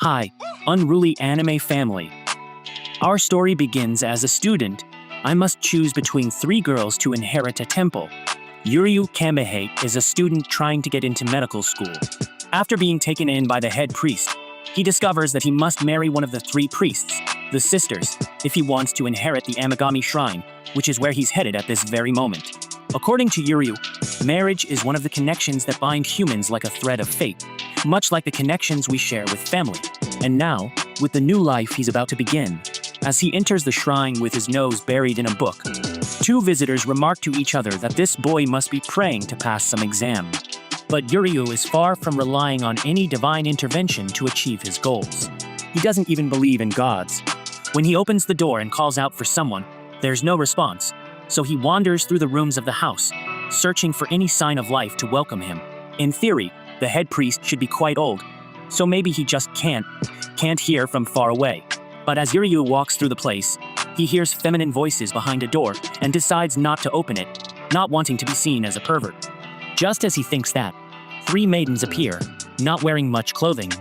Hi, unruly anime family. Our story begins as a student. I must choose between three girls to inherit a temple. Uryuu Kamihate is a student trying to get into medical school. After being taken in by the head priest, he discovers that he must marry one of the three priests, the sisters, if he wants to inherit the Amagami shrine, which is where he's headed at this very moment. According to Uryuu, marriage is one of the connections that bind humans like a thread of fate, much like the connections we share with family. And now, with the new life he's about to begin, as he enters the shrine with his nose buried in a book, two visitors remark to each other that this boy must be praying to pass some exam. But Uryuu is far from relying on any divine intervention to achieve his goals. He doesn't even believe in gods. When he opens the door and calls out for someone, there's no response, so he wanders through the rooms of the house, searching for any sign of life to welcome him. In theory, the head priest should be quite old, so maybe he just can't hear from far away. But as Uryuu walks through the place, he hears feminine voices behind a door and decides not to open it, not wanting to be seen as a pervert. Just as he thinks that, three maidens appear, not wearing much clothing.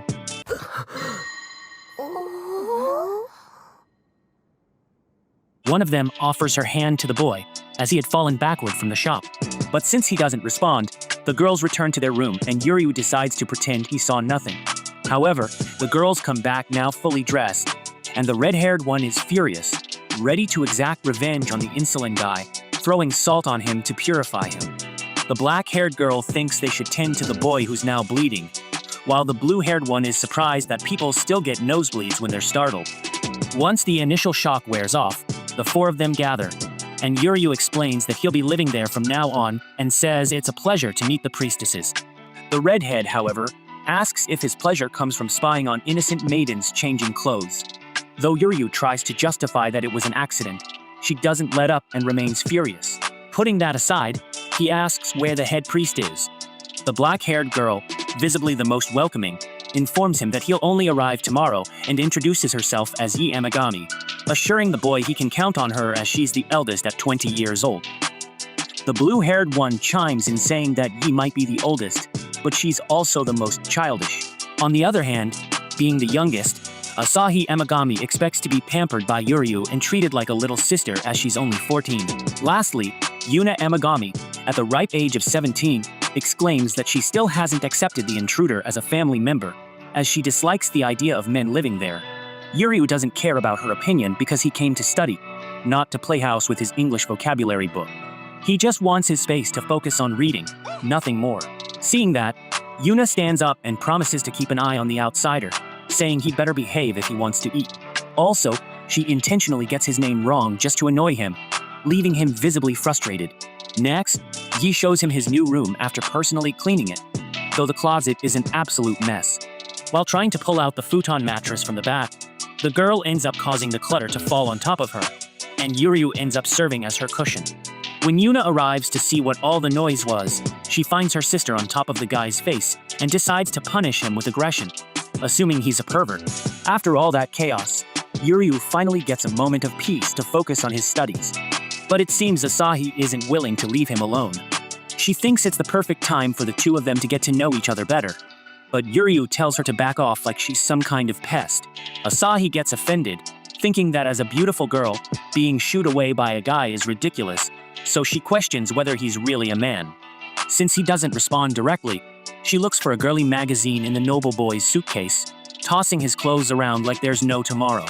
One of them offers her hand to the boy, as he had fallen backward from the shop. But since he doesn't respond, the girls return to their room and Uryuu decides to pretend he saw nothing. However, the girls come back now fully dressed, and the red-haired one is furious, ready to exact revenge on the insolent guy, throwing salt on him to purify him. The black-haired girl thinks they should tend to the boy who's now bleeding, while the blue-haired one is surprised that people still get nosebleeds when they're startled. Once the initial shock wears off, the four of them gather, and Uryuu explains that he'll be living there from now on and says it's a pleasure to meet the priestesses. The redhead, however, asks if his pleasure comes from spying on innocent maidens changing clothes. Though Uryuu tries to justify that it was an accident, she doesn't let up and remains furious. Putting that aside, he asks where the head priest is. The black-haired girl, visibly the most welcoming, informs him that he'll only arrive tomorrow and introduces herself as Yi Amagami, assuring the boy he can count on her as she's the eldest at 20 years old. The blue-haired one chimes in saying that Yi might be the oldest, but she's also the most childish. On the other hand, being the youngest, Asahi Amagami expects to be pampered by Uryuu and treated like a little sister as she's only 14. Lastly, Yuna Amagami, at the ripe age of 17, exclaims that she still hasn't accepted the intruder as a family member, as she dislikes the idea of men living there. Uryuu doesn't care about her opinion because he came to study, not to play house with his English vocabulary book. He just wants his space to focus on reading, nothing more. Seeing that, Yuna stands up and promises to keep an eye on the outsider, saying he'd better behave if he wants to eat. Also, she intentionally gets his name wrong just to annoy him, leaving him visibly frustrated. Next, Yi shows him his new room after personally cleaning it, though the closet is an absolute mess. While trying to pull out the futon mattress from the back, the girl ends up causing the clutter to fall on top of her, and Uryuu ends up serving as her cushion. When Yuna arrives to see what all the noise was, she finds her sister on top of the guy's face and decides to punish him with aggression, assuming he's a pervert. After all that chaos, Uryuu finally gets a moment of peace to focus on his studies. But it seems Asahi isn't willing to leave him alone. She thinks it's the perfect time for the two of them to get to know each other better, but Uryuu tells her to back off like she's some kind of pest. Asahi gets offended, thinking that as a beautiful girl, being shooed away by a guy is ridiculous, so she questions whether he's really a man. Since he doesn't respond directly, she looks for a girly magazine in the noble boy's suitcase, tossing his clothes around like there's no tomorrow.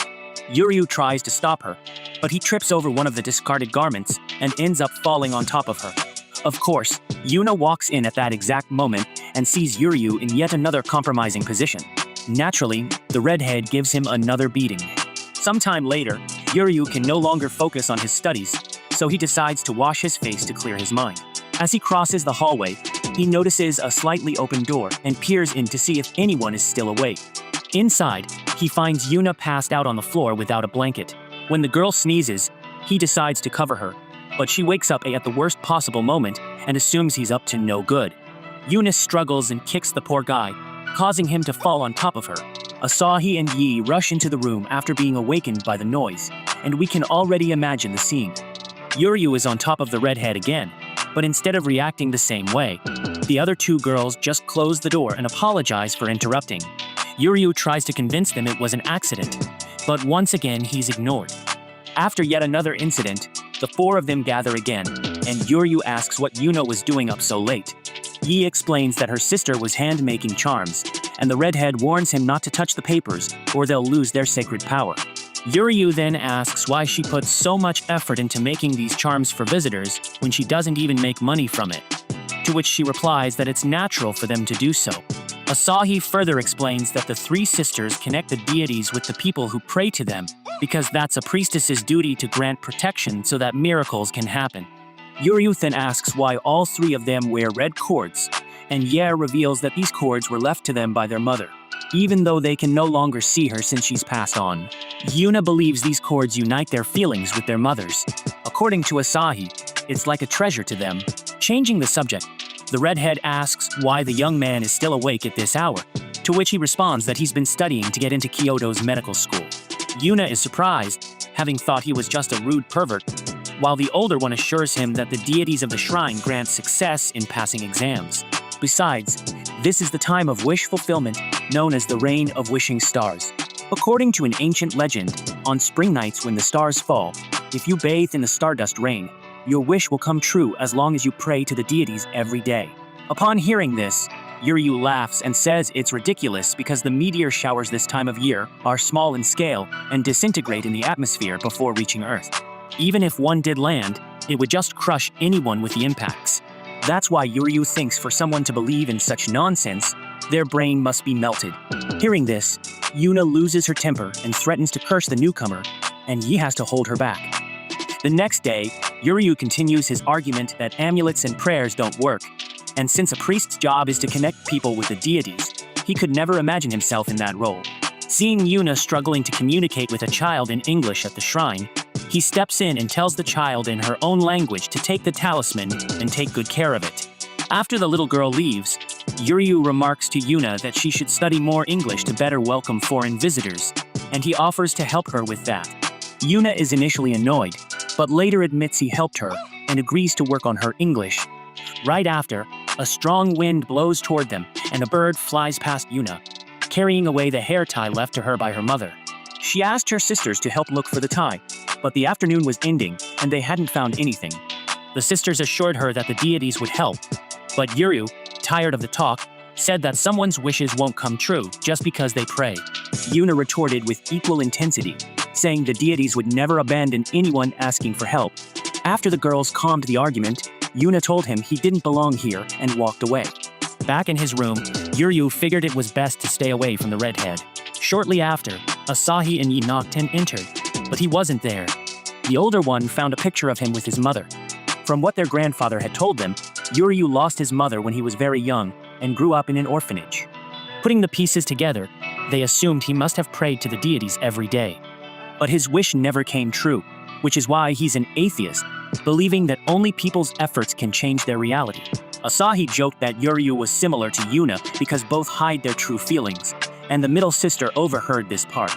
Uryuu tries to stop her, but he trips over one of the discarded garments and ends up falling on top of her. Of course, Yuna walks in at that exact moment and sees Uryuu in yet another compromising position. Naturally, the redhead gives him another beating. Sometime later, Uryuu can no longer focus on his studies, so he decides to wash his face to clear his mind. As he crosses the hallway, he notices a slightly open door and peers in to see if anyone is still awake. Inside, he finds Yuna passed out on the floor without a blanket. When the girl sneezes, he decides to cover her, but she wakes up at the worst possible moment and assumes he's up to no good. Yuna struggles and kicks the poor guy, causing him to fall on top of her. Asahi and Yi rush into the room after being awakened by the noise, and we can already imagine the scene. Uryuu is on top of the redhead again, but instead of reacting the same way, the other two girls just close the door and apologize for interrupting. Uryuu tries to convince them it was an accident, but once again he's ignored. After yet another incident, the four of them gather again, and Uryuu asks what Yuna was doing up so late. Yi explains that her sister was hand-making charms, and the redhead warns him not to touch the papers or they'll lose their sacred power. Uryuu then asks why she puts so much effort into making these charms for visitors when she doesn't even make money from it, to which she replies that it's natural for them to do so. Asahi further explains that the three sisters connect the deities with the people who pray to them because that's a priestess's duty to grant protection so that miracles can happen. Uryuu then asks why all three of them wear red cords, and Ye reveals that these cords were left to them by their mother, even though they can no longer see her since she's passed on. Yuna believes these cords unite their feelings with their mothers. According to Asahi, it's like a treasure to them. Changing the subject, the redhead asks why the young man is still awake at this hour, to which he responds that he's been studying to get into Kyoto's medical school. Yuna is surprised, having thought he was just a rude pervert, while the older one assures him that the deities of the shrine grant success in passing exams. Besides, this is the time of wish fulfillment, known as the Rain of Wishing Stars. According to an ancient legend, on spring nights when the stars fall, if you bathe in the stardust rain, your wish will come true as long as you pray to the deities every day. Upon hearing this, Uryuu laughs and says it's ridiculous because the meteor showers this time of year are small in scale and disintegrate in the atmosphere before reaching Earth. Even if one did land, it would just crush anyone with the impacts. That's why Uryuu thinks for someone to believe in such nonsense, their brain must be melted. Hearing this, Yuna loses her temper and threatens to curse the newcomer, and Yi has to hold her back. The next day, Uryuu continues his argument that amulets and prayers don't work, and since a priest's job is to connect people with the deities, he could never imagine himself in that role. Seeing Yuna struggling to communicate with a child in English at the shrine, he steps in and tells the child in her own language to take the talisman and take good care of it. After the little girl leaves, Uryuu remarks to Yuna that she should study more English to better welcome foreign visitors, and he offers to help her with that. Yuna is initially annoyed, but later admits he helped her and agrees to work on her English. Right after, a strong wind blows toward them, and a bird flies past Yuna, carrying away the hair tie left to her by her mother. She asked her sisters to help look for the tie, but the afternoon was ending, and they hadn't found anything. The sisters assured her that the deities would help, but Uryuu, tired of the talk, said that someone's wishes won't come true just because they pray. Yuna retorted with equal intensity, saying the deities would never abandon anyone asking for help. After the girls calmed the argument, Yuna told him he didn't belong here and walked away. Back in his room, Uryuu figured it was best to stay away from the redhead. Shortly after, Asahi and Yi knocked and entered, but he wasn't there. The older one found a picture of him with his mother. From what their grandfather had told them, Uryuu lost his mother when he was very young and grew up in an orphanage. Putting the pieces together, they assumed he must have prayed to the deities every day. But his wish never came true, which is why he's an atheist, believing that only people's efforts can change their reality. Asahi joked that Uryuu was similar to Yuna because both hide their true feelings, and the middle sister overheard this part.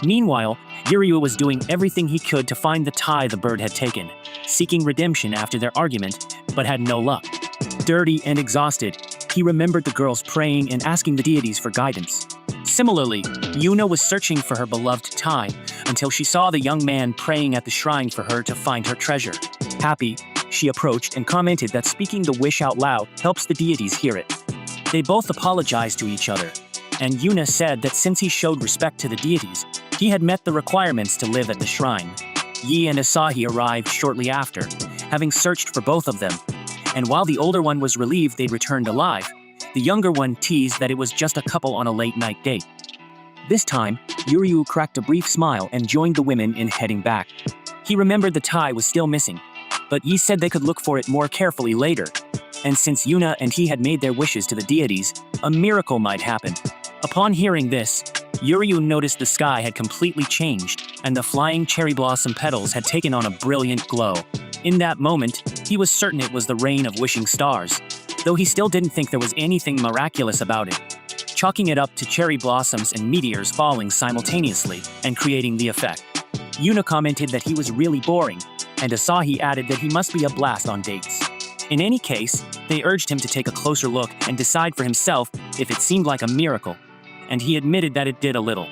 Meanwhile, Uryuu was doing everything he could to find the tie the bird had taken, seeking redemption after their argument, but had no luck. Dirty and exhausted, he remembered the girls praying and asking the deities for guidance. Similarly, Yuna was searching for her beloved tie until she saw the young man praying at the shrine for her to find her treasure. Happy, she approached and commented that speaking the wish out loud helps the deities hear it. They both apologized to each other, and Yuna said that since he showed respect to the deities, he had met the requirements to live at the shrine. Yi and Asahi arrived shortly after, having searched for both of them, and while the older one was relieved they'd returned alive, the younger one teased that it was just a couple on a late-night date. This time, Uryuu cracked a brief smile and joined the women in heading back. He remembered the tie was still missing, but Yi said they could look for it more carefully later, and since Yuna and he had made their wishes to the deities, a miracle might happen. Upon hearing this, Uryuu noticed the sky had completely changed, and the flying cherry blossom petals had taken on a brilliant glow. In that moment, he was certain it was the rain of wishing stars, though he still didn't think there was anything miraculous about it, chalking it up to cherry blossoms and meteors falling simultaneously and creating the effect. Yuna commented that he was really boring, and Asahi added that he must be a blast on dates. In any case, they urged him to take a closer look and decide for himself if it seemed like a miracle. and he admitted that it did a little.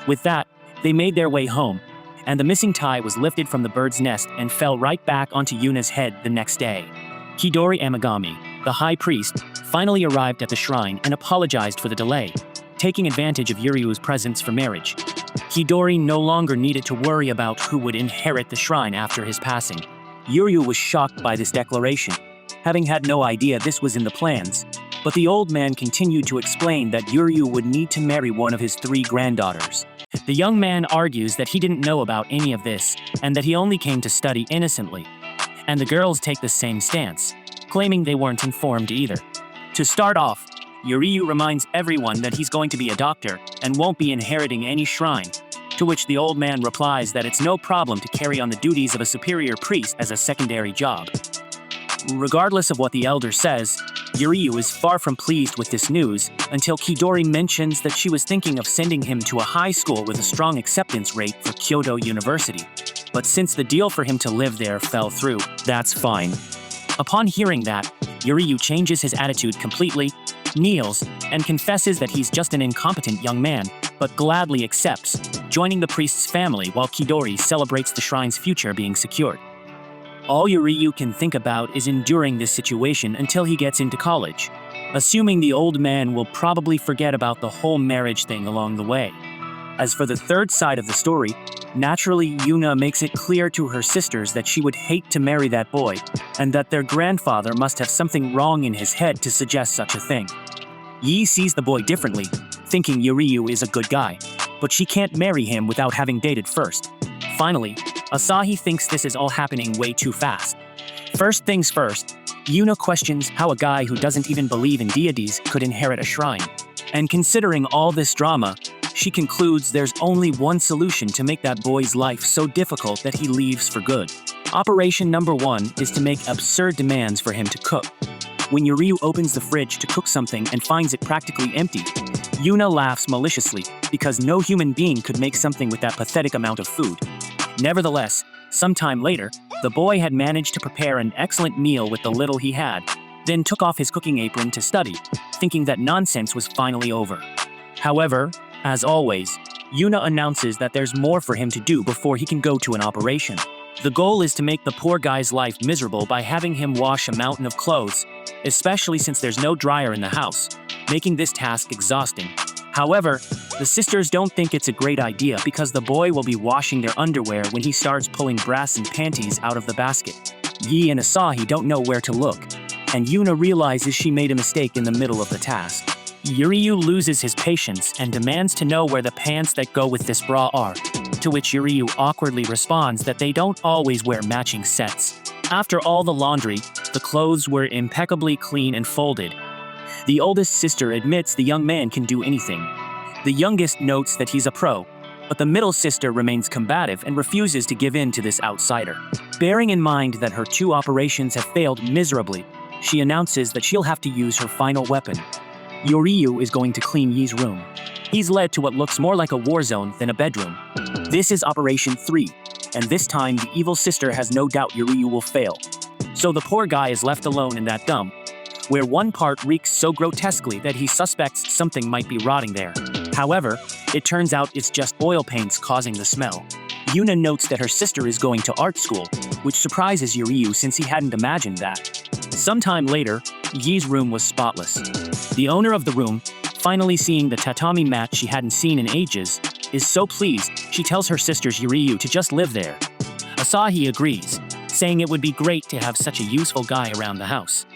With that, they made their way home, and the missing tie was lifted from the bird's nest and fell right back onto Yuna's head the next day. Hidori Amagami, the high priest, finally arrived at the shrine and apologized for the delay, taking advantage of Uryuu's presence for marriage. Hidori no longer needed to worry about who would inherit the shrine after his passing. Uryuu was shocked by this declaration, having had no idea this was in the plans, but the old man continued to explain that Uryuu would need to marry one of his 3 granddaughters. The young man argues that he didn't know about any of this, and that he only came to study innocently. And the girls take the same stance, claiming they weren't informed either. To start off, Uryuu reminds everyone that he's going to be a doctor and won't be inheriting any shrine, to which the old man replies that it's no problem to carry on the duties of a superior priest as a secondary job. Regardless of what the elder says, Uryuu is far from pleased with this news until Hidori mentions that she was thinking of sending him to a high school with a strong acceptance rate for Kyoto University. But since the deal for him to live there fell through, that's fine. Upon hearing that, Uryuu changes his attitude completely, kneels, and confesses that he's just an incompetent young man, but gladly accepts, joining the priest's family while Hidori celebrates the shrine's future being secured. All Uryuu can think about is enduring this situation until he gets into college, assuming the old man will probably forget about the whole marriage thing along the way. As for the third side of the story, naturally Yuna makes it clear to her sisters that she would hate to marry that boy, and that their grandfather must have something wrong in his head to suggest such a thing. Yi sees the boy differently, thinking Uryuu is a good guy, but she can't marry him without having dated first. Finally, Asahi thinks this is all happening way too fast. First things first, Yuna questions how a guy who doesn't even believe in deities could inherit a shrine. And considering all this drama, she concludes there's only one solution to make that boy's life so difficult that he leaves for good. Operation number 1 is to make absurd demands for him to cook. When Uryuu opens the fridge to cook something and finds it practically empty, Yuna laughs maliciously because no human being could make something with that pathetic amount of food. Nevertheless, sometime later, the boy had managed to prepare an excellent meal with the little he had, then took off his cooking apron to study, thinking that nonsense was finally over. However, as always, Yuna announces that there's more for him to do before he can go to an operation. The goal is to make the poor guy's life miserable by having him wash a mountain of clothes, especially since there's no dryer in the house, making this task exhausting. However, the sisters don't think it's a great idea because the boy will be washing their underwear when he starts pulling bras and panties out of the basket. Yi and Asahi don't know where to look, and Yuna realizes she made a mistake in the middle of the task. Uryuu loses his patience and demands to know where the pants that go with this bra are, to which Uryuu awkwardly responds that they don't always wear matching sets. After all the laundry, the clothes were impeccably clean and folded. The oldest sister admits the young man can do anything. The youngest notes that he's a pro, but the middle sister remains combative and refuses to give in to this outsider. Bearing in mind that her 2 operations have failed miserably, she announces that she'll have to use her final weapon. Uryuu is going to clean Yi's room. He's led to what looks more like a war zone than a bedroom. This is Operation 3, and this time the evil sister has no doubt Uryuu will fail. So the poor guy is left alone in that dump, where one part reeks so grotesquely that he suspects something might be rotting there. However, it turns out it's just oil paints causing the smell. Yuna notes that her sister is going to art school, which surprises Uryuu since he hadn't imagined that. Sometime later, Yi's room was spotless. The owner of the room, finally seeing the tatami mat she hadn't seen in ages, is so pleased she tells her sisters Uryuu to just live there. Asahi agrees, saying it would be great to have such a useful guy around the house.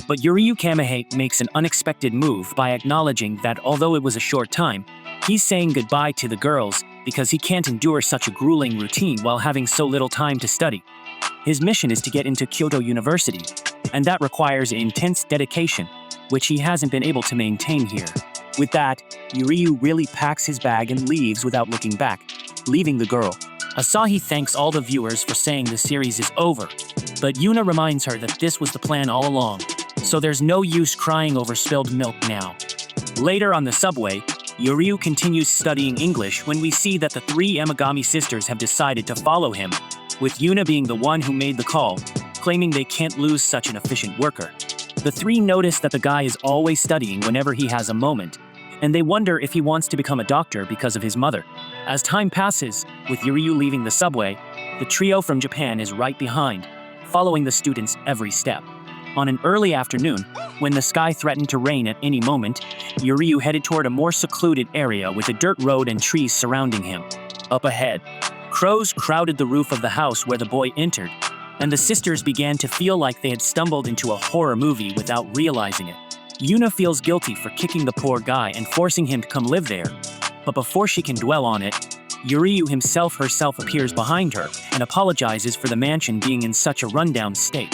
But Uryuu Kamihate makes an unexpected move by acknowledging that although it was a short time, he's saying goodbye to the girls because he can't endure such a grueling routine while having so little time to study. His mission is to get into Kyoto University, and that requires intense dedication, which he hasn't been able to maintain here. With that, Uryuu really packs his bag and leaves without looking back, leaving the girl. Asahi thanks all the viewers for saying the series is over, but Yuna reminds her that this was the plan all along, so there's no use crying over spilled milk now. Later on the subway, Uryuu continues studying English when we see that the 3 Amagami sisters have decided to follow him, with Yuna being the one who made the call, claiming they can't lose such an efficient worker. The 3 notice that the guy is always studying whenever he has a moment, and they wonder if he wants to become a doctor because of his mother. As time passes, with Uryuu leaving the subway, the trio from Japan is right behind, following the students' every step. On an early afternoon, when the sky threatened to rain at any moment, Uryuu headed toward a more secluded area with a dirt road and trees surrounding him. Up ahead, crows crowded the roof of the house where the boy entered, and the sisters began to feel like they had stumbled into a horror movie without realizing it. Yuna feels guilty for kicking the poor guy and forcing him to come live there, but before she can dwell on it, Uryuu herself appears behind her and apologizes for the mansion being in such a rundown state.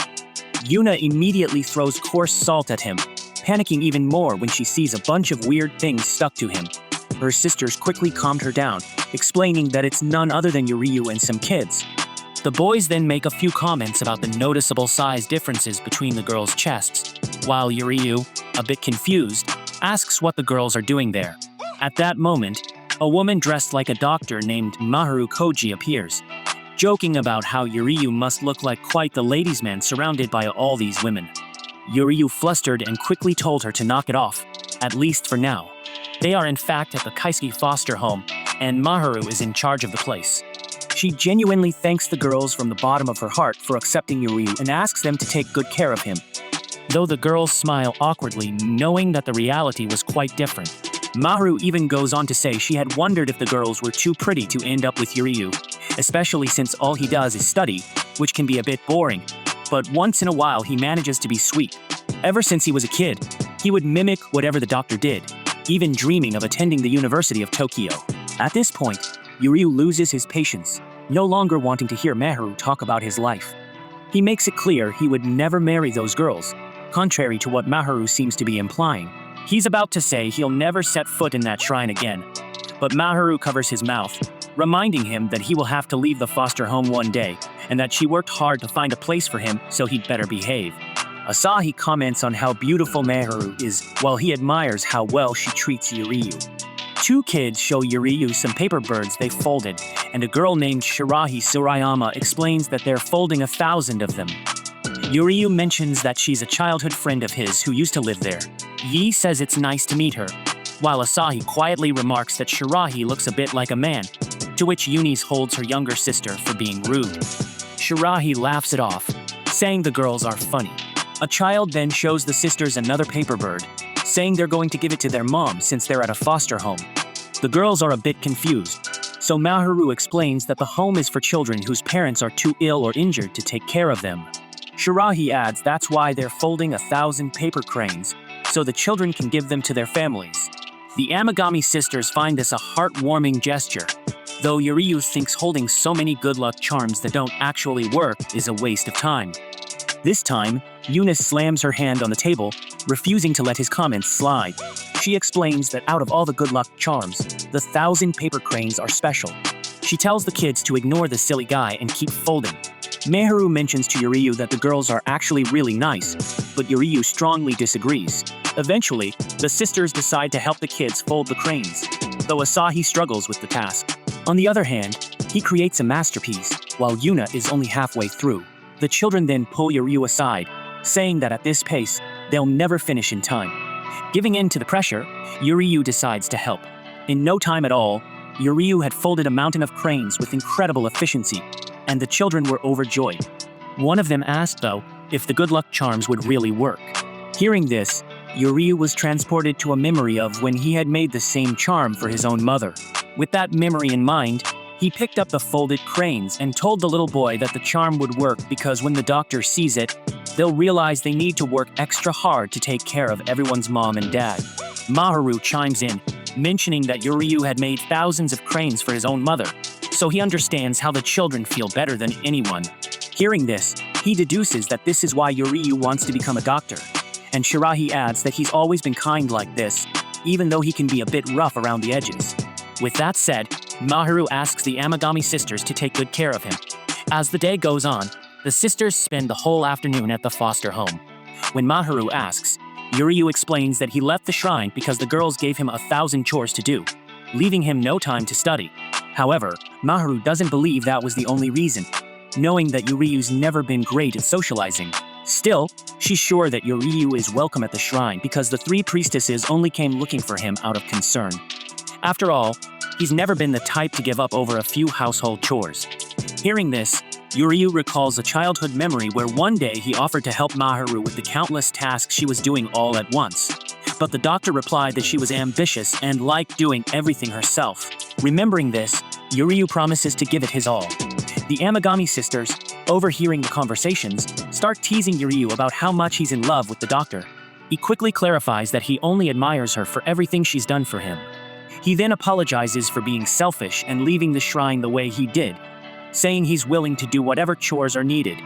Yuna immediately throws coarse salt at him, panicking even more when she sees a bunch of weird things stuck to him. Her sisters quickly calmed her down, explaining that it's none other than Uryuu and some kids. The boys then make a few comments about the noticeable size differences between the girls' chests, while Uryuu, a bit confused, asks what the girls are doing there. At that moment, a woman dressed like a doctor named Maharu Koji appears, joking about how Uryuu must look like quite the ladies' man surrounded by all these women. Uryuu flustered and quickly told her to knock it off, at least for now. They are in fact at the Kaisuke foster home, and Maharu is in charge of the place. She genuinely thanks the girls from the bottom of her heart for accepting Uryuu and asks them to take good care of him. Though the girls smile awkwardly, knowing that the reality was quite different. Maharu even goes on to say she had wondered if the girls were too pretty to end up with Uryuu, especially since all he does is study, which can be a bit boring, but once in a while he manages to be sweet. Ever since he was a kid, he would mimic whatever the doctor did, even dreaming of attending the University of Tokyo. At this point, Uryuu loses his patience, no longer wanting to hear Maharu talk about his life. He makes it clear he would never marry those girls, contrary to what Maharu seems to be implying. He's about to say he'll never set foot in that shrine again, but Maharu covers his mouth, reminding him that he will have to leave the foster home one day, and that she worked hard to find a place for him, so he'd better behave. Asahi comments on how beautiful Maharu is, while he admires how well she treats Uryuu. Two kids show Uryuu some paper birds they folded, and a girl named Shirahi Surayama explains that they're folding 1,000 of them. Uryuu mentions that she's a childhood friend of his who used to live there. Yi says it's nice to meet her, while Asahi quietly remarks that Shirahi looks a bit like a man, to which Yunis holds her younger sister for being rude. Shirahi laughs it off, saying the girls are funny. A child then shows the sisters another paper bird, saying they're going to give it to their mom since they're at a foster home. The girls are a bit confused, so Maharu explains that the home is for children whose parents are too ill or injured to take care of them. Shirahi adds that's why they're folding 1,000 paper cranes, so the children can give them to their families. The Amagami sisters find this a heartwarming gesture, though Uryuu thinks holding so many good luck charms that don't actually work is a waste of time. This time, Eunice slams her hand on the table, refusing to let his comments slide. She explains that out of all the good luck charms, the 1,000 paper cranes are special. She tells the kids to ignore the silly guy and keep folding. Maharu mentions to Uryuu that the girls are actually really nice, but Uryuu strongly disagrees. Eventually, the sisters decide to help the kids fold the cranes, though Asahi struggles with the task. On the other hand, he creates a masterpiece, while Yuna is only halfway through. The children then pull Uryuu aside, saying that at this pace, they'll never finish in time. Giving in to the pressure, Uryuu decides to help. In no time at all, Uryuu had folded a mountain of cranes with incredible efficiency, and the children were overjoyed. One of them asked, though, if the good luck charms would really work. Hearing this, Uryuu was transported to a memory of when he had made the same charm for his own mother. With that memory in mind, he picked up the folded cranes and told the little boy that the charm would work because when the doctor sees it, they'll realize they need to work extra hard to take care of everyone's mom and dad. Maharu chimes in, mentioning that Uryuu had made thousands of cranes for his own mother, so he understands how the children feel better than anyone. Hearing this, he deduces that this is why Uryuu wants to become a doctor, and Shirahi adds that he's always been kind like this, even though he can be a bit rough around the edges. With that said, Maharu asks the Amagami sisters to take good care of him. As the day goes on, the sisters spend the whole afternoon at the foster home. When Maharu asks, Uryuu explains that he left the shrine because the girls gave him 1,000 chores to do, leaving him no time to study. However, Maharu doesn't believe that was the only reason, knowing that Uryuu's never been great at socializing. Still, she's sure that Uryuu is welcome at the shrine because the three priestesses only came looking for him out of concern. After all, he's never been the type to give up over a few household chores. Hearing this, Uryuu recalls a childhood memory where one day he offered to help Maharu with the countless tasks she was doing all at once. But the doctor replied that she was ambitious and liked doing everything herself. Remembering this, Uryuu promises to give it his all. The Amagami sisters, overhearing the conversations, start teasing Uryuu about how much he's in love with the doctor. He quickly clarifies that he only admires her for everything she's done for him. He then apologizes for being selfish and leaving the shrine the way he did, saying he's willing to do whatever chores are needed.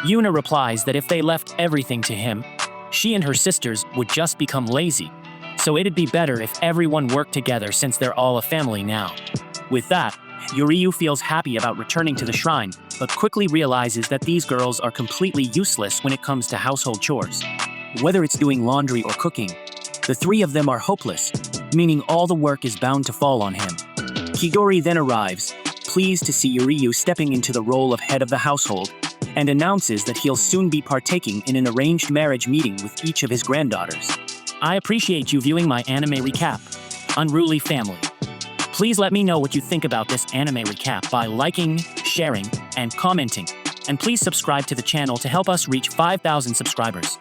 Yuna replies that if they left everything to him, she and her sisters would just become lazy, so it'd be better if everyone worked together since they're all a family now. With that, Uryuu feels happy about returning to the shrine, but quickly realizes that these girls are completely useless when it comes to household chores. Whether it's doing laundry or cooking, the three of them are hopeless, meaning all the work is bound to fall on him. Kidori then arrives, pleased to see Uryuu stepping into the role of head of the household, and announces that he'll soon be partaking in an arranged marriage meeting with each of his granddaughters. I appreciate you viewing my anime recap, Unruly Family. Please let me know what you think about this anime recap by liking, sharing, and commenting. And please subscribe to the channel to help us reach 5,000 subscribers.